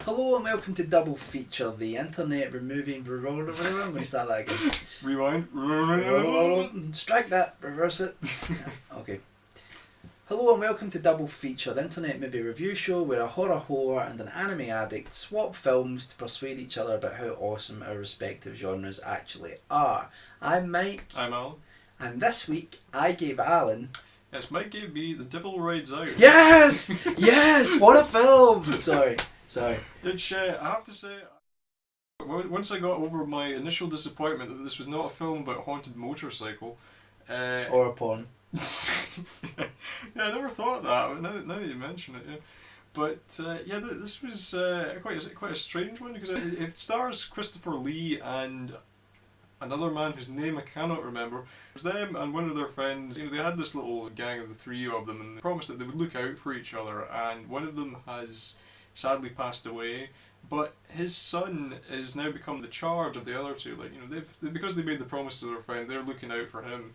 Hello and welcome to Double Feature, the internet removing... I'm going to start that again. Rewind. Strike that, reverse it. Okay. Hello and welcome to Double Feature, the internet movie review show where a horror whore and an anime addict swap films to persuade each other about how awesome our respective genres actually are. I'm Mike. I'm Alan. And this week I gave Alan... Yes, Mike gave me The Devil Rides Out. Yes! Yes! What a film! Sorry. Which, I have to say, once I got over my initial disappointment that this was not a film about a haunted motorcycle... or a porn. Yeah, I never thought of that, but now that you mention it, yeah. But, this was quite a strange one, because it stars Christopher Lee and another man whose name I cannot remember. It was them and one of their friends. They had this little gang of the three of them, and they promised that they would look out for each other, and one of them has sadly passed away, but his son is now become the charge of the other two. Because they made the promise to their friend, they're looking out for him.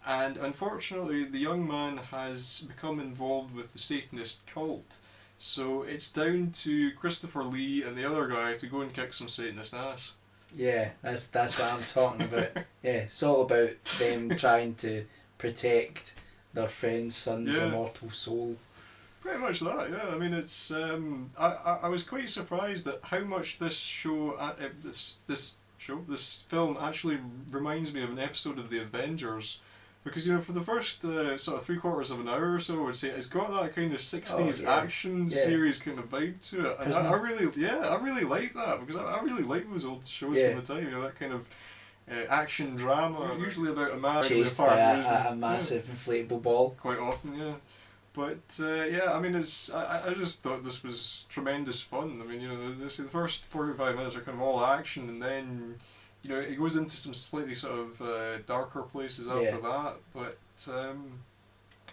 And unfortunately, the young man has become involved with the Satanist cult. So it's down to Christopher Lee and the other guy to go and kick some Satanist ass. Yeah, that's what I'm talking about. Yeah, it's all about them trying to protect their friend's son's immortal soul. Pretty much that, yeah. I mean, it's I was quite surprised at how much this show, this film actually reminds me of an episode of The Avengers. Because, for the first sort of 3/4 of an hour or so, I would say it's got that kind of 60s action series kind of vibe to it. And I really like that, because I really like those old shows from the time, that kind of action drama, usually about a man chased by a massive inflatable ball. Quite often, yeah. But, I mean, I just thought this was tremendous fun. I mean, the first 45 minutes are kind of all action, and then... it goes into some slightly sort of darker places after that, but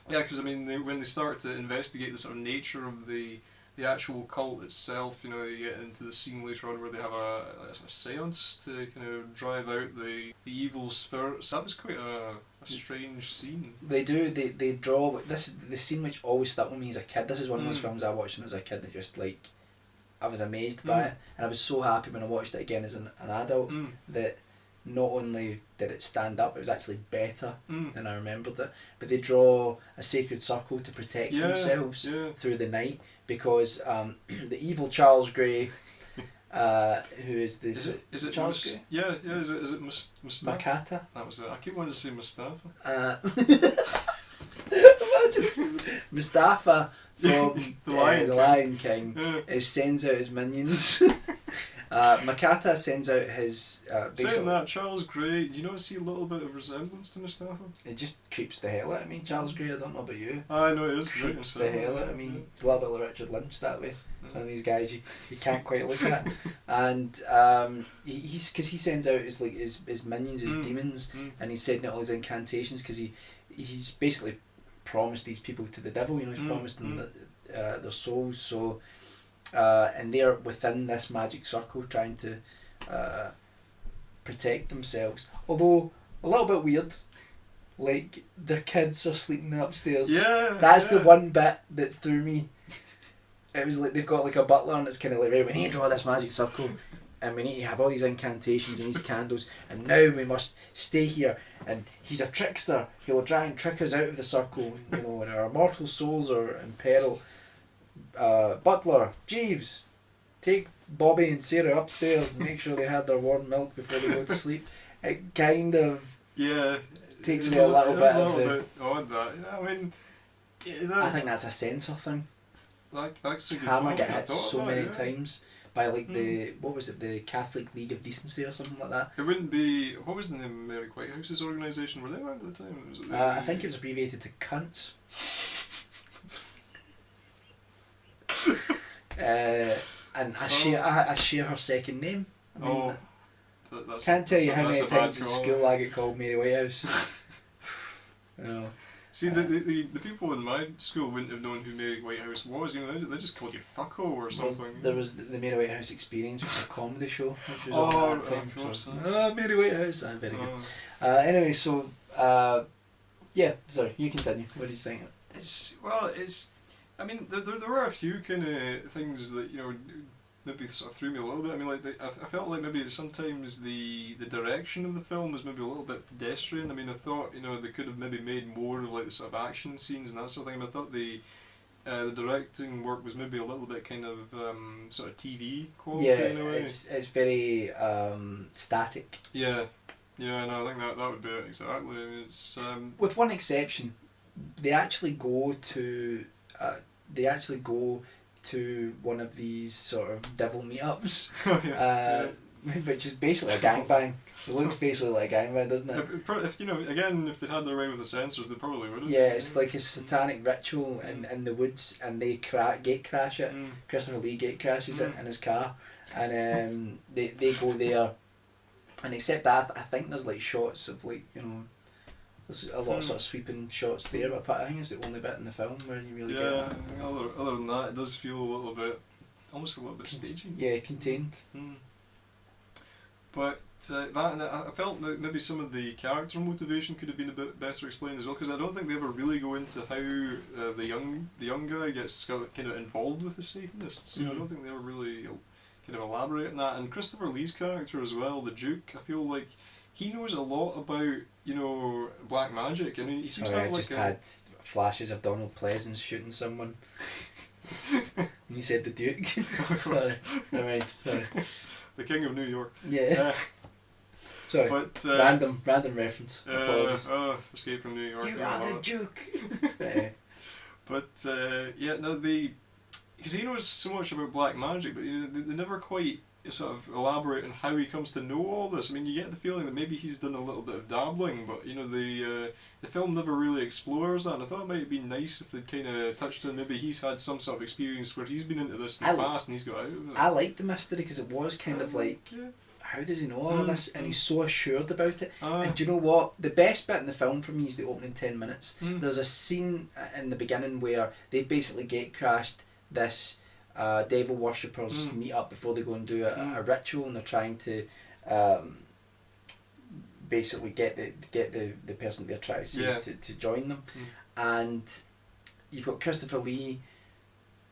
because when they start to investigate the sort of nature of the actual cult itself, they get into the scene later on where they have a seance to kind of drive out the evil spirits. That was quite a strange scene. They draw this is the scene which always stuck with me as a kid. This is one of those films I watched when I was a kid that just I was amazed by it, and I was so happy when I watched it again as an adult that not only did it stand up, it was actually better than I remembered it. But they draw a sacred circle to protect themselves through the night, because the evil Charles Grey, who is this? Is it Charles Grey? Yeah. Is it Mustafa? Makata? That was it. I keep wanting to say Mustafa. Imagine Mustafa from the Lion King sends out his minions. Makata sends out his... Saying that, Charles Grey, do you not see a little bit of resemblance to Mustafa? It just creeps the hell out of me, Charles Grey. I don't know about you. I know, it is creeps the hell out of me. It's a little bit like Richard Lynch that way. It's one of these guys you can't quite look at. And because he sends out his minions, his demons, and he's sending out all his incantations, because he's basically promised these people to the devil. He's promised them their souls. So, and they're within this magic circle trying to protect themselves. Although a little bit weird, like their kids are sleeping upstairs. Yeah, that's the one bit that threw me. It was like they've got like a butler, and it's kind of like, right, we need to draw this magic circle, and we need to have all these incantations and these candles, and now we must stay here, and he's a trickster, he will try and trick us out of the circle, and our immortal souls are in peril. Butler, Jeeves, take Bobby and Sarah upstairs and make sure they had their warm milk before they go to sleep. It kind of takes me a little bit odd, that. I mean, I think that's a censor thing. That's a good Hammer point. get hit so many times by the Catholic League of Decency or something like that. It wouldn't be, what was the name of Eric Whitehouse's organisation? Were they around at the time? Was it I think it was abbreviated to cunts. And I share her second name. I mean, can't tell you how many times in school I get called Mary Whitehouse. See, the people in my school wouldn't have known who Mary Whitehouse was. They just called you fucko or something. There was the Mary Whitehouse Experience, which was a comedy show, which was on at that time. Mary Whitehouse, very good. Anyway, so sorry, you continue. What do you think? I mean, there were a few kind of things that maybe sort of threw me a little bit. I mean, like I felt like maybe sometimes the direction of the film was maybe a little bit pedestrian. I mean, I thought they could have maybe made more of like the sort of action scenes and that sort of thing. I thought the directing work was maybe a little bit kind of sort of TV quality in a way. It's very static. Yeah, no, I think that would be it exactly. I mean, it's with one exception, they actually go to one of these sort of devil meetups, which is basically a gangbang. It looks basically like a gangbang, doesn't it? If again, if they'd had their way with the censors, they probably would have. Yeah, it's like a satanic ritual in the woods, and they gate crash it. Christopher Lee gate crashes it in his car, and they go there, and except that I think there's like shots of like there's a lot of sort of sweeping shots there, but I think it's the only bit in the film where you really get that. Other than that, it does feel almost a little bit stagey. Yeah, contained. But that, and I felt that maybe some of the character motivation could have been a bit better explained as well, because I don't think they ever really go into how the young guy gets kind of involved with the Satanists. I don't think they ever really kind of elaborate on that. And Christopher Lee's character as well, the Duke, I feel like he knows a lot about black magic. I mean, he seems to have like had flashes of Donald Pleasance shooting someone. And you said the Duke. Sorry. The King of New York. Yeah. Sorry. But random reference. Apologies. Escape from New York. You are the Duke. But because he knows so much about black magic, but they never quite sort of elaborate on how he comes to know all this. I mean, you get the feeling that maybe he's done a little bit of dabbling, but the film never really explores that. And I thought it might be nice if they'd kind of touched on maybe he's had some sort of experience where he's been into this in the past and he's got out of it. I like the mystery because it was kind of like, how does he know all this? And he's so assured about it. And do you know what? The best bit in the film for me is the opening 10 minutes. There's a scene in the beginning where they basically gate crashed this devil worshippers meet up before they go and do a ritual, and they're trying to basically get the person they're trying to save to join them. And you've got Christopher Lee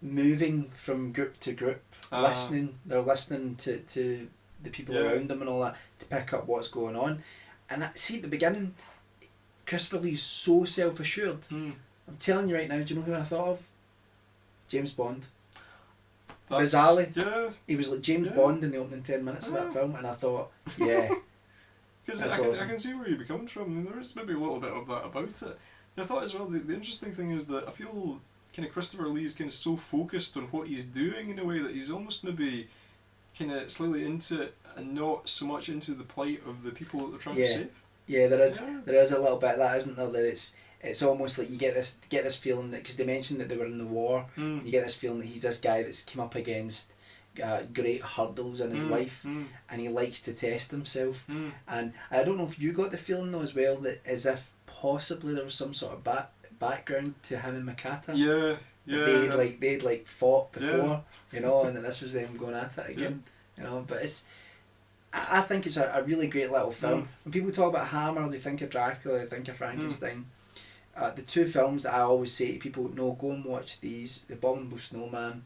moving from group to group, listening. They're listening to the people around them and all that to pick up what's going on. And see, at the beginning, Christopher Lee's so self-assured. I'm telling you right now, do you know who I thought of? James Bond. Bizarrely, he was like James Bond in the opening 10 minutes of that film, and I thought, because I can see where you're coming from. I mean, there is maybe a little bit of that about it. And I thought as well, the interesting thing is that I feel kind of Christopher Lee is kind of so focused on what he's doing in a way that he's almost maybe kind of slightly into it and not so much into the plight of the people that they're trying to save. Yeah, there is a little bit of that, isn't there? That it's almost like you get this feeling that, because they mentioned that they were in the war, you get this feeling that he's this guy that's come up against great hurdles in his life, and he likes to test himself. And I don't know if you got the feeling though as well, that as if possibly there was some sort of background to him and Makata. They'd fought before, and then this was them going at it again, But I think it's a really great little film. When people talk about Hammer, they think of Dracula, they think of Frankenstein. The two films that I always say to people, no, go and watch these, The Abominable Snowman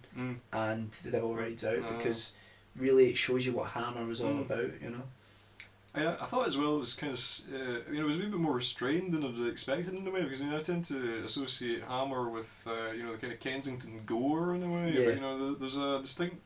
and The Devil Rides Out, because really it shows you what Hammer was all about, I thought as well it was kind of, it was a wee bit more restrained than I was expected in a way, because I tend to associate Hammer with, the kind of Kensington gore in a way. Yeah. But,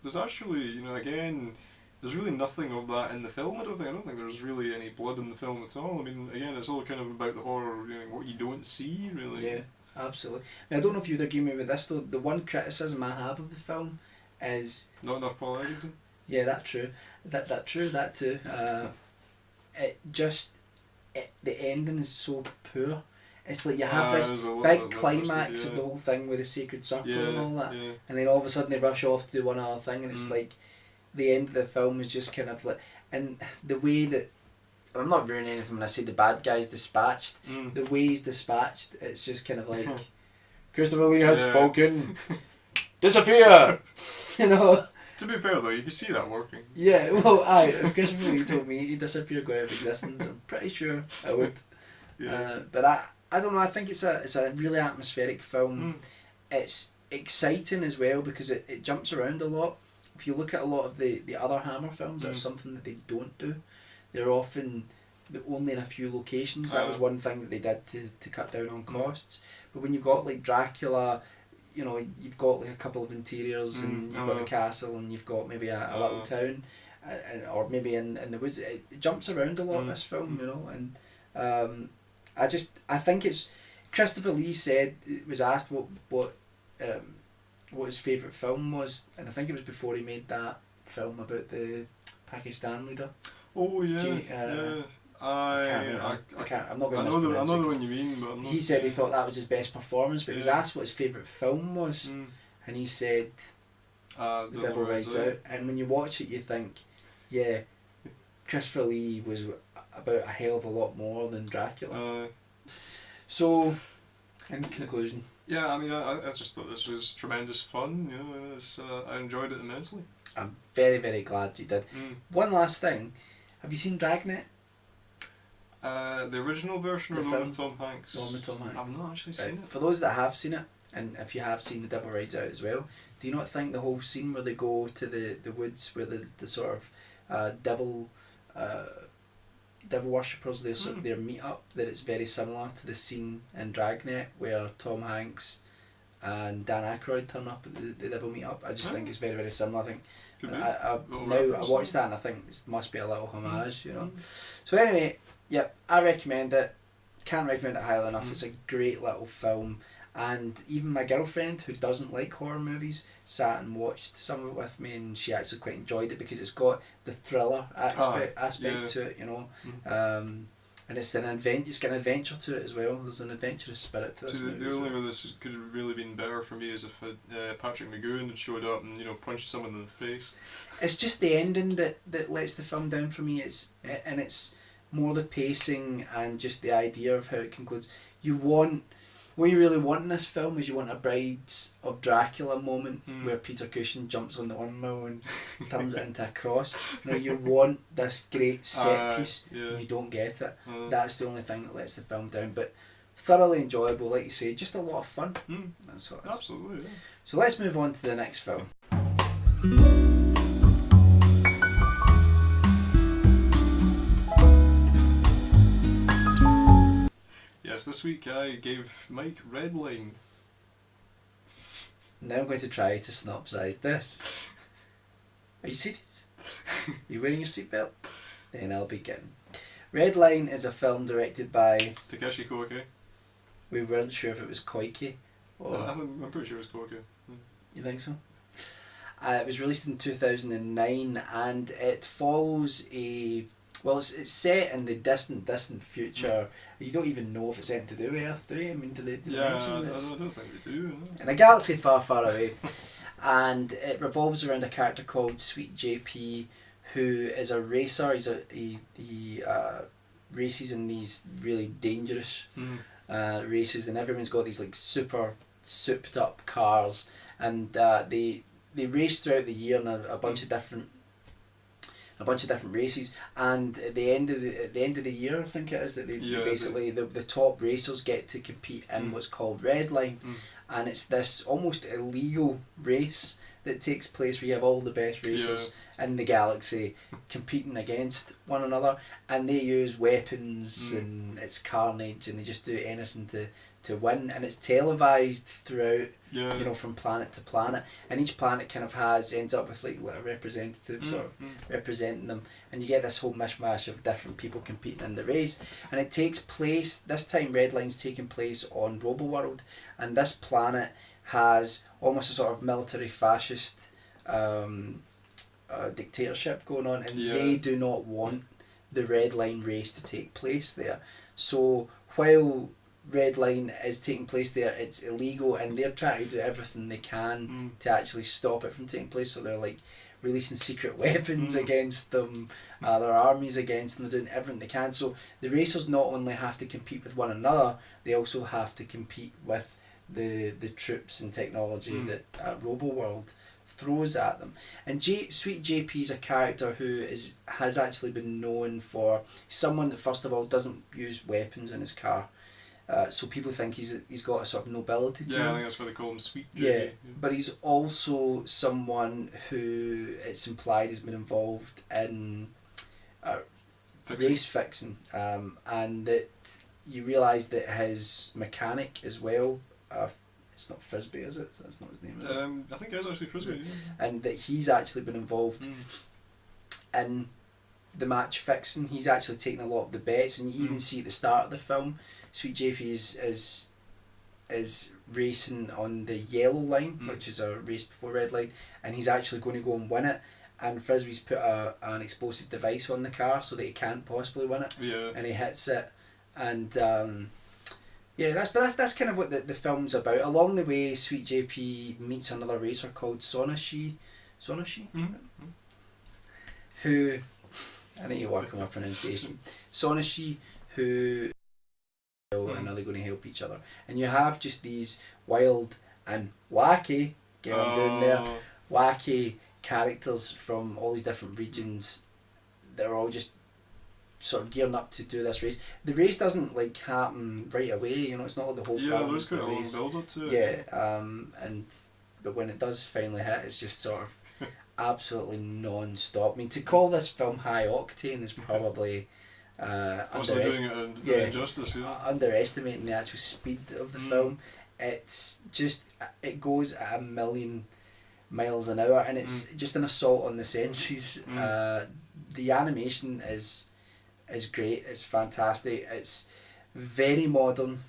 there's actually, again, there's really nothing of that in the film. I don't think there's really any blood in the film at all. I mean, again, it's all kind of about the horror, what you don't see, really. Yeah, absolutely. I mean, I don't know if you'd agree with this though. The one criticism I have of the film is not enough Paul Egerton. Yeah, that true. That too. The ending is so poor. It's like you have this big climax of the whole thing with the sacred circle and all that, and then all of a sudden they rush off to do one other thing, and it's like the end of the film is just kind of like, and the way that, I'm not ruining anything when I say the bad guy's dispatched, the way he's dispatched, it's just kind of like, Christopher Lee has spoken, disappear, To be fair though, you can see that working. Yeah, well, if Christopher Lee told me he'd disappear, go out of existence, I'm pretty sure I would. But I don't know, I think it's a really atmospheric film. It's exciting as well because it jumps around a lot. if you look at a lot of the other Hammer films, that's something that they don't do. They're often only in a few locations. That was one thing that they did to cut down on costs. But when you've got like Dracula, you know, you've got like a couple of interiors and you've got the castle and you've got maybe a little town, or maybe in the woods. It jumps around a lot in this film, you know, and I think it's Christopher Lee was asked what his favourite film was, and I think it was before he made that film about the Pakistan leader. Oh yeah, I can't. I'm not going to I mispronounce know the it. one you mean, but I'm not. He said he thought that was his best performance, but he was asked what his favourite film was, and he said The Devil Rides Out. And when you watch it, you think, yeah, Christopher Lee was about a hell of a lot more than Dracula. So, in conclusion. Yeah, I mean, I just thought this was tremendous fun. You know, I enjoyed it immensely. I'm very, very glad you did. One last thing, have you seen Dragnet? The original version or the one with Tom Hanks? The one with Tom Hanks. I've not actually seen it. For those that have seen it, and if you have seen The Devil Rides Out as well, do you not think the whole scene where they go to the woods where the sort of devil worshippers, their meet up, that it's very similar to the scene in Dragnet where Tom Hanks and Dan Aykroyd turn up at the devil meet up? I just think it's very, very similar. I think I watched that and I think it must be a little homage, you know. So anyway, yeah, I recommend it. Can't recommend it highly enough. It's a great little film, and even my girlfriend, who doesn't like horror movies, sat and watched some of it with me, and she actually quite enjoyed it because it's got the thriller aspect to it, you know. And it's got an adventure to it as well. There's an adventurous spirit to this movie. The only way this could have really been better for me is if Patrick McGowan had showed up and, you know, punched someone in the face. It's just the ending that lets the film down for me. It's more the pacing and just the idea of how it concludes. What you really want in this film is you want a Bride of Dracula moment where Peter Cushing jumps on the windmill and turns it into a cross. You know, you want this great set piece, and you don't get it. That's the only thing that lets the film down. But thoroughly enjoyable, like you say, just a lot of fun. That's what it is. Absolutely. Yeah. So let's move on to the next film. Yes, this week I gave Mike Redline. Now I'm going to try to synopsise this. Are you seated? Are you wearing your seatbelt? Then I'll begin. Redline is a film directed by Takeshi Koike. We weren't sure if it was Koike or... I'm pretty sure it was Koike. You think so? It was released in 2009 and it follows a... Well, it's set in the distant future. You don't even know if it's anything to do with Earth, do you? I mean, do they mention this? I don't think they do. No. In a galaxy far, far away. And it revolves around a character called Sweet JP, who is a racer. He races in these really dangerous races, and everyone's got these like super souped up cars, and they race throughout the year in a bunch of different races, and at the end of the year, I think it is, that they basically the top racers get to compete in what's called Redline, and it's this almost illegal race that takes place where you have all the best racers in the galaxy competing against one another, and they use weapons and it's carnage, and they just do anything to win, and it's televised throughout, you know, from planet to planet, and each planet kind of ends up with like a representative sort of representing them, and you get this whole mishmash of different people competing in the race, and it takes place, this time Redline's taking place on Roboworld, and this planet has almost a sort of military fascist dictatorship going on, and they do not want the Redline race to take place there. So while Redline is taking place there, it's illegal, and they're trying to do everything they can to actually stop it from taking place. So they're like releasing secret weapons against them, their armies against them, they're doing everything they can. So the racers not only have to compete with one another, they also have to compete with the troops and technology that Roboworld throws at them. And Sweet JP is a character who has actually been known for someone that first of all doesn't use weapons in his car. So people think he's got a sort of nobility to Yeah, I him. think that's why they call him Sweet Yeah, JP. but he's also someone who it's implied has been involved in race fixing, and that you realise that his mechanic as well, it's not Frisbee, is it? That's not his name, is it? I think it is actually Frisbee. Yeah. And that he's actually been involved in the match fixing. He's actually taken a lot of the bets, and you even see at the start of the film, Sweet JP is racing on the yellow line, which is a race before Redline, and he's actually going to go and win it. And Frisbee's put an explosive device on the car so that he can't possibly win it. Yeah. And he hits it, and yeah, that's kind of what the film's about. Along the way, Sweet JP meets another racer called Sonashi, who I need to work on my pronunciation. Sonashi, who and are they going to help each other? And you have just these wild and wacky, get what I'm doing there, wacky characters from all these different regions that are all just sort of gearing up to do this race. The race doesn't like happen right away, you know, it's not like the whole film. Yeah, there's quite a long build up to it. Yeah, but when it does finally hit, it's just sort of absolutely non-stop. I mean, to call this film high octane is probably doing it injustice, underestimating the actual speed of the film. It's just, it goes at 1,000,000 miles an hour, and it's just an assault on the senses. The animation is great. It's fantastic. It's very modern.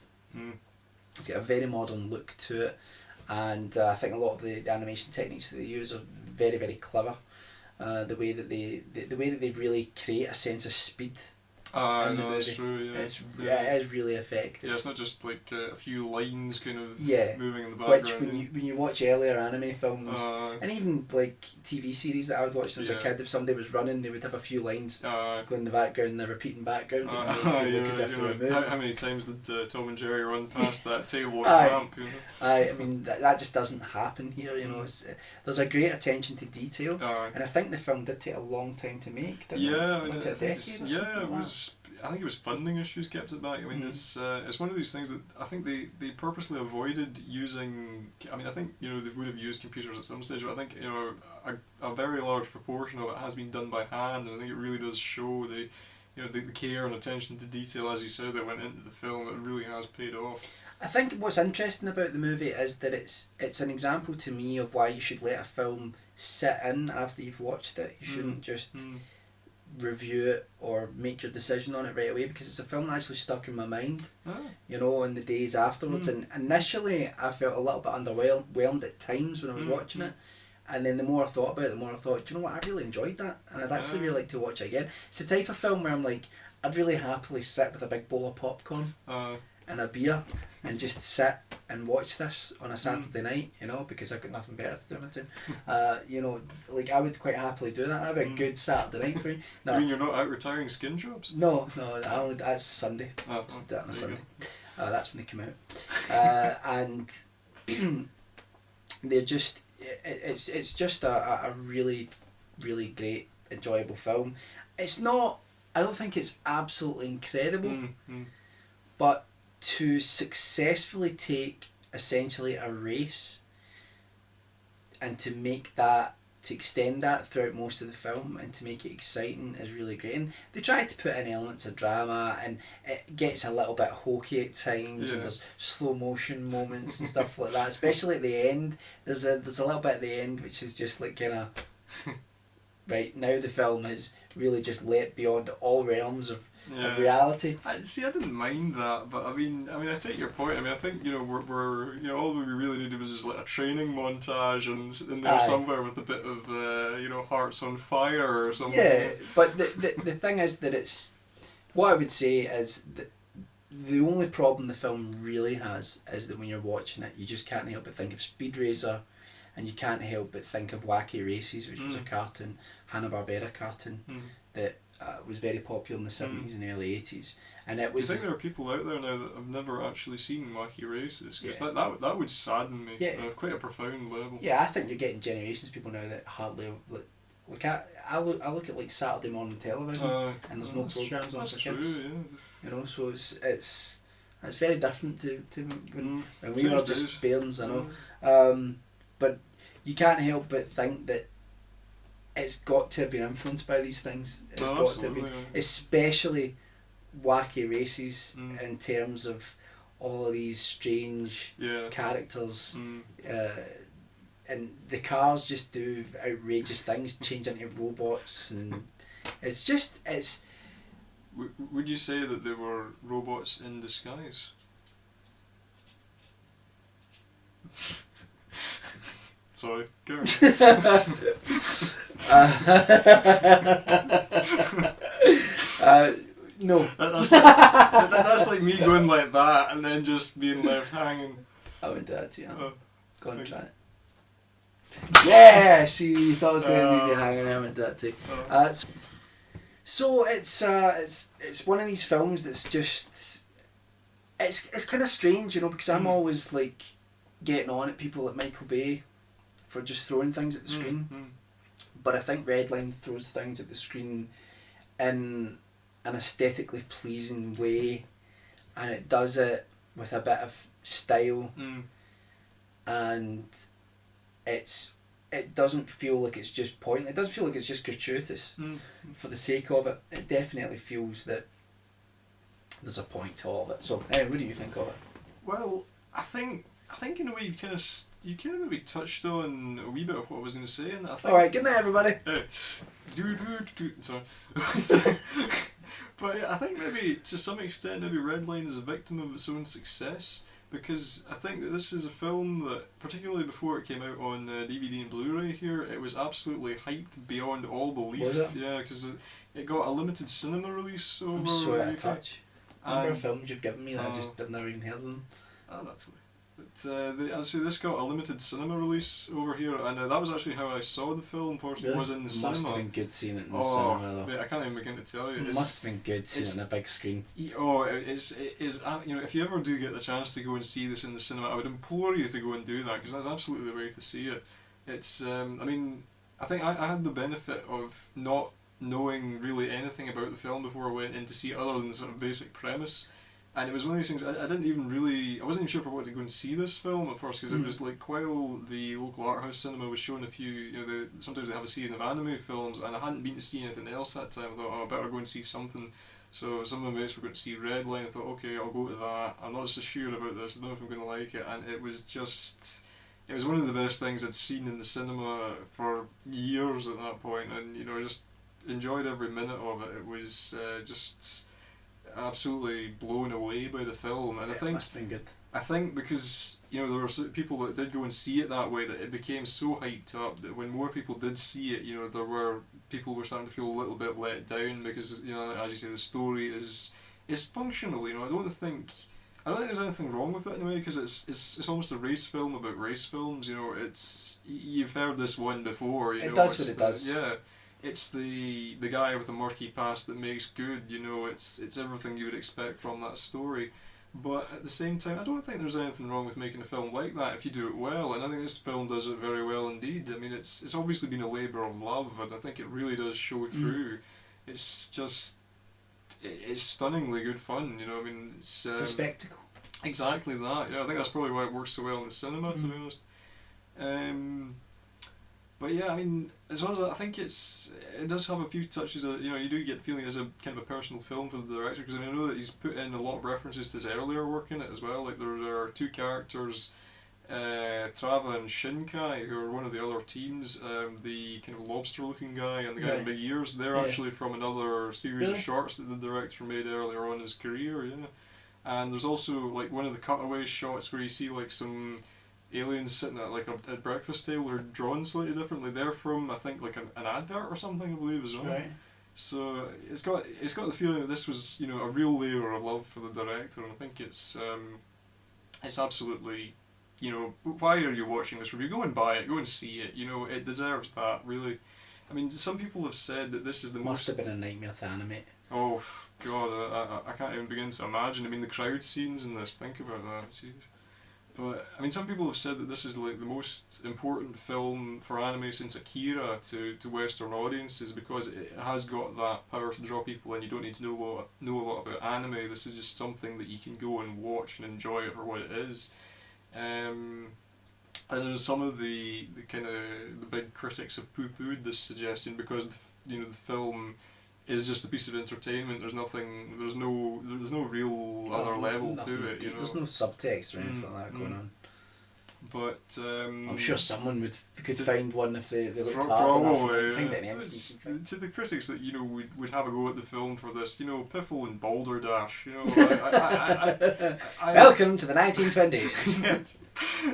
It's got a very modern look to it, and I think a lot of the animation techniques that they use are very, very clever. The way that they really create a sense of speed. No, that's true. Yeah, it is really effective. Yeah, it's not just like a few lines kind of moving in the background. Which when you watch earlier anime films and even like TV series that I would watch when I was a kid, if somebody was running, they would have a few lines going in the background, the repeating background. How many times did Tom and Jerry run past that table at camp? You know? I mean that just doesn't happen here. You know, there's a great attention to detail, and I think the film did take a long time to make. It was. I think it was funding issues kept it back. I mean, it's one of these things that I think they purposely avoided using. I mean, I think they would have used computers at some stage, but I think a very large proportion of it has been done by hand, and I think it really does show the care and attention to detail, as you said, that went into the film. It really has paid off. I think what's interesting about the movie is that it's an example to me of why you should let a film sit in after you've watched it. You shouldn't just review it or make your decision on it right away, because it's a film that actually stuck in my mind in the days afterwards. And initially I felt a little bit underwhelmed at times when I was watching it, and then the more I thought about it, the more I thought, do you know what, I really enjoyed that, and I'd actually really like to watch it again. It's the type of film where I'm like, I'd really happily sit with a big bowl of popcorn and a beer and just sit and watch this on a Saturday night, because I've got nothing better to do in my time. Like I would quite happily do that. That'd be a good Saturday night for me. No, you mean you're not out retiring skin jobs? No, that's Sunday. It's that on a Sunday. That's when they come out. And they're just, it's just a really, really great, enjoyable film. It's not, I don't think it's absolutely incredible, but to successfully take essentially a race and to extend that throughout most of the film and to make it exciting is really great. And they try to put in elements of drama, and it gets a little bit hokey at times, and there's slow motion moments and stuff like that, especially at the end. There's a little bit at the end which is just like kind of right, now the film has really just leapt beyond all realms of reality. I didn't mind that, but I mean, I take your point. I mean, I think we're all we really needed was just like a training montage and in there somewhere with a bit of Hearts on Fire or something. Yeah, but the thing is that it's, what I would say is that the only problem the film really has is that when you're watching it, you just can't help but think of Speed Racer, and you can't help but think of Wacky Races, which was a cartoon, Hanna Barbera cartoon that was very popular in the 70s and early 80s. And it was. Do you think there are people out there now that have never actually seen Wacky Races? Because that would sadden me on quite a profound level. Yeah, I think you're getting generations of people now that hardly like I look at like Saturday morning television and there's no programs on for kids. True, yeah. So it's It's very different to when we were just bairns, I know. But you can't help but think that it's got to have been influenced by these things. It's got to have been, especially wacky races in terms of all of these strange characters. And the cars just do outrageous things, change into robots, and it's. Would you say that they were robots in disguise? Sorry, go on. No. That's like me going like that and then just being left hanging. I would do that to you. Go and try it. Yeah, see, you thought I was going to leave you hanging. I went that too. So it's one of these films that's just it's kind of strange, you know, because I'm always like getting on at people like Michael Bay for just throwing things at the screen, but I think Redline throws things at the screen in an aesthetically pleasing way, and it does it with a bit of style, and it doesn't feel like it's just pointless. It doesn't feel like it's just gratuitous for the sake of it. It definitely feels that there's a point to all of it. So, anyway, what do you think of it? Well, I think in a way you kind of maybe touched on a wee bit of what I was going to say, and I think. All right, good night, everybody. Sorry. But yeah, I think maybe to some extent, maybe Redline is a victim of its own success. Because I think that this is a film that, particularly before it came out on DVD and Blu-ray here, it was absolutely hyped beyond all belief. Was it? Yeah, because it got a limited cinema release over. I'm so out of touch. Number of And films you've given me that I've never even heard of them. Oh, that's weird. But I'd say this got a limited cinema release over here, and that was actually how I saw the film first. Really? Was in the cinema. Must have been good seeing it in the cinema though. Mate, I can't even begin to tell you. It must have been good seeing it on a big screen. It is. You know, if you ever do get the chance to go and see this in the cinema, I would implore you to go and do that, because that's absolutely the way to see it. It's. I mean, I think I had the benefit of not knowing really anything about the film before I went in to see it, other than the sort of basic premise. And it was one of these things, I wasn't even sure if I wanted to go and see this film at first, because it was like, while the local art house cinema was showing a few, you know, sometimes they have a season of anime films, and I hadn't been to see anything else that time. I thought, I better go and see something. So some of my mates were going to see Redline. I thought, okay, I'll go to that. I'm not so sure about this, I don't know if I'm going to like it. And it was one of the best things I'd seen in the cinema for years at that point, and, you know, I just enjoyed every minute of it. It was just absolutely blown away by the film, and I think must have been good. I think because, you know, there were people that did go and see it that way, that it became so hyped up that when more people did see it, you know, people were starting to feel a little bit let down, because, you know, as you say, the story is functional. You know, I don't think there's anything wrong with it in a way, because it's almost a race film about race films. You know, you've heard this one before. You know, it does what it does. Yeah. It's the guy with a murky past that makes good, you know, it's everything you would expect from that story. But at the same time, I don't think there's anything wrong with making a film like that if you do it well, and I think this film does it very well indeed. I mean, it's obviously been a labour of love, and I think it really does show through. It's just, it's stunningly good fun, you know, I mean, it's a spectacle. Exactly that, yeah, I think that's probably why it works so well in the cinema, to be honest. But yeah, I mean, as well as that, I think it does have a few touches of, you know, you do get the feeling it's a kind of a personal film for the director, because I know that he's put in a lot of references to his earlier work in it as well. Like, there are two characters, Trava and Shinkai, who are one of the other teams, the kind of lobster looking guy and the guy with big ears. They're actually from another series of shorts that the director made earlier on in his career, yeah. And there's also, like, one of the cutaway shots where you see, like, some aliens sitting at, like, a breakfast table are drawn slightly differently. They're from, I think, like an advert or something, I believe, as well. Right. So it's got the feeling that this was, you know, a real labour of love for the director, and I think it's absolutely, you know, why are you watching this review? Go and buy it, go and see it. You know, it deserves that, really. I mean, some people have said that this is the Must have been a nightmare to animate. Oh God, I can't even begin to imagine. I mean, the crowd scenes in this. Think about that. Jeez. But I mean, some people have said that this is like the most important film for anime since Akira to Western audiences, because it has got that power to draw people in. You don't need to know a lot about anime. This is just something that you can go and watch and enjoy it for what it is. And there's some of the kind of the big critics have poo-pooed this suggestion because the film is just a piece of entertainment. There's nothing. There's no real other level to it. You know, there's no subtext or anything like that going on. But I'm sure someone could find one if they looked hard probably, enough. To the critics that would have a go at the film for this, Piffle and Balderdash, Welcome to the 1920s.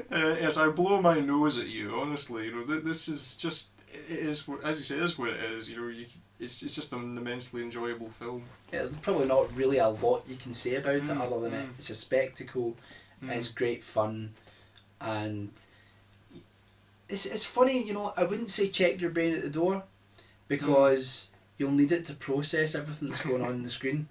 Yes, I blow my nose at you. Honestly, this is just, it is, as you say, it is what it is. It's just an immensely enjoyable film. Yeah, there's probably not really a lot you can say about it other than it's a spectacle, and it's great fun, and it's funny. I wouldn't say check your brain at the door, because you'll need it to process everything that's going on the screen,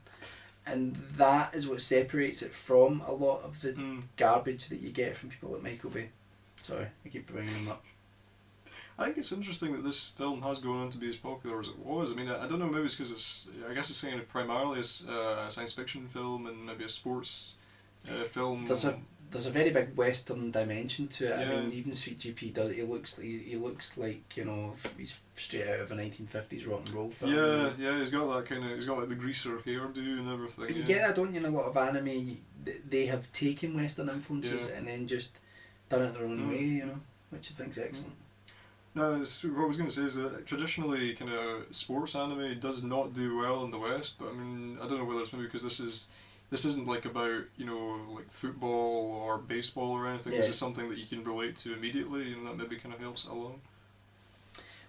and that is what separates it from a lot of the garbage that you get from people like Michael Bay. Sorry, I keep bringing him up. I think it's interesting that this film has gone on to be as popular as it was. I mean, I don't know, maybe it's because I guess it's saying it primarily as a science fiction film and maybe a sports film. There's a very big Western dimension to it. Yeah. I mean, even Sweet GP does. He looks like he's straight out of a 1950s rock and roll film. Yeah, he's got that he's got like the greaser hairdo and everything. But you get that, don't you? In a lot of anime, they have taken Western influences and then just done it their own way. Which I think is excellent. No, what I was going to say is that traditionally kind of sports anime does not do well in the West, but I mean, I don't know whether it's maybe because this isn't like about, like football or baseball or anything. This is something that you can relate to immediately, and that maybe kind of helps it along.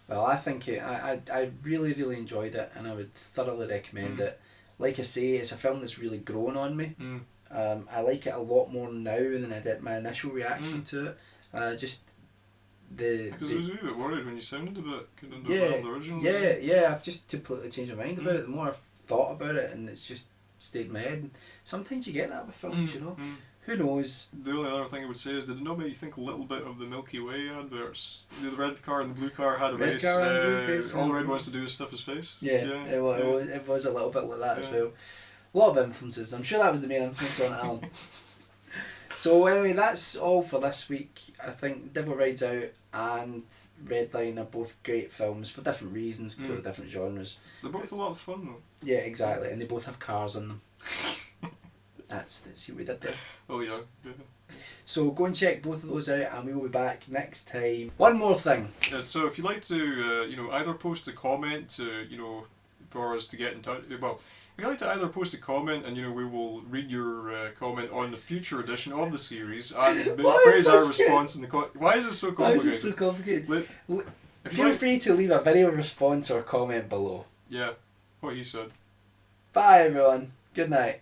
Well, I think I really, really enjoyed it, and I would thoroughly recommend it. Like I say, it's a film that's really grown on me. I like it a lot more now than I did my initial reaction to it. Because I was a wee bit worried when you sounded a bit kind of underwhelmed originally. Yeah, I've just completely changed my mind about it. The more I've thought about it, and it's just stayed in my head. And sometimes you get that with films, Who knows? The only other thing I would say is, did it not make you think a little bit of the Milky Way adverts? The red car and the blue car had a race. All red wants to do is stuff his face. It was a little bit like that as well. A lot of influences. I'm sure that was the main influence on Alan. So anyway, that's all for this week. I think Devil Rides Out and Redline are both great films for different reasons, completely different genres. They're both a lot of fun though. Yeah, exactly, and they both have cars in them. Let's see what we did there. Oh yeah. So go and check both of those out, and we will be back next time. One more thing. So if you'd like to, either post a comment to, for us to get in touch. Well, if you'd like to either post a comment, and we will read your comment on the future edition of the series, and praise our response in the why is this so complicated? Why is this so complicated? Feel free to leave a video response or comment below. Yeah, what he said. Bye everyone. Good night.